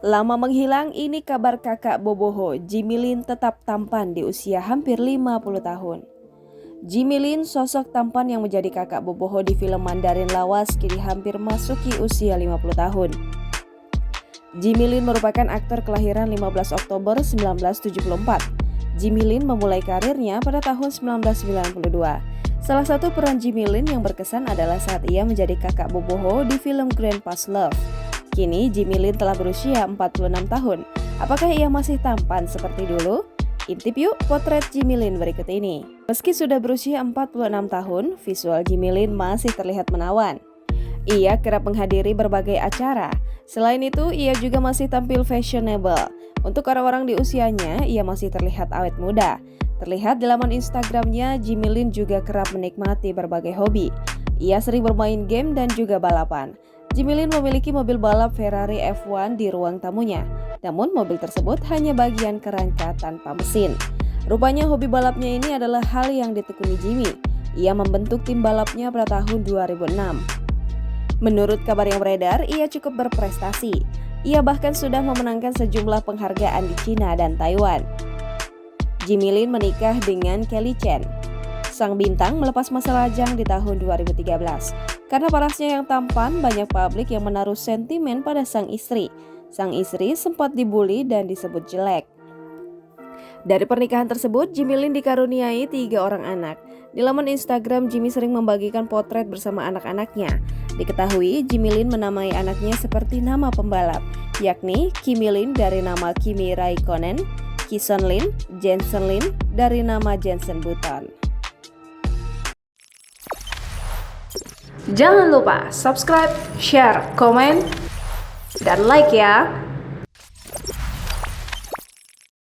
Lama menghilang, ini kabar kakak boboho. Jimmy Lin tetap tampan di usia hampir 50 tahun. Jimmy Lin, sosok tampan yang menjadi kakak boboho di film Mandarin Lawas, kini hampir masuki usia 50 tahun. Jimmy Lin merupakan aktor kelahiran 15 Oktober 1974. Jimmy Lin memulai karirnya pada tahun 1992. Salah satu peran Jimmy Lin yang berkesan adalah saat ia menjadi kakak boboho di film Grandpa's Love. Kini Jimmy Lin telah berusia 46 tahun. Apakah ia masih tampan seperti dulu? Intip yuk potret Jimmy Lin berikut ini. Meski sudah berusia 46 tahun, visual Jimmy Lin masih terlihat menawan. Ia kerap menghadiri berbagai acara. Selain itu, ia juga masih tampil fashionable. Untuk orang-orang di usianya, ia masih terlihat awet muda. Terlihat di laman Instagramnya, Jimmy Lin juga kerap menikmati berbagai hobi. Ia sering bermain game dan juga balapan. Jimmy Lin memiliki mobil balap Ferrari F1 di ruang tamunya. Namun mobil tersebut hanya bagian kerangka tanpa mesin. Rupanya hobi balapnya ini adalah hal yang ditekuni Jimmy. Ia membentuk tim balapnya pada tahun 2006. Menurut kabar yang beredar, ia cukup berprestasi. Ia bahkan sudah memenangkan sejumlah penghargaan di China dan Taiwan. Jimmy Lin menikah dengan Kelly Chen. Sang bintang melepas masa lajang di tahun 2013. Karena parasnya yang tampan, banyak publik yang menaruh sentimen pada sang istri. Sang istri sempat dibully dan disebut jelek. Dari pernikahan tersebut, Jimmy Lin dikaruniai 3 orang anak. Di laman Instagram, Jimmy sering membagikan potret bersama anak-anaknya. Diketahui, Jimmy Lin menamai anaknya seperti nama pembalap, yakni Kimi Lin dari nama Kimi Raikkonen, Kison Lin, Jensen Lin dari nama Jensen Button. Jangan lupa subscribe, share, komen, dan like ya.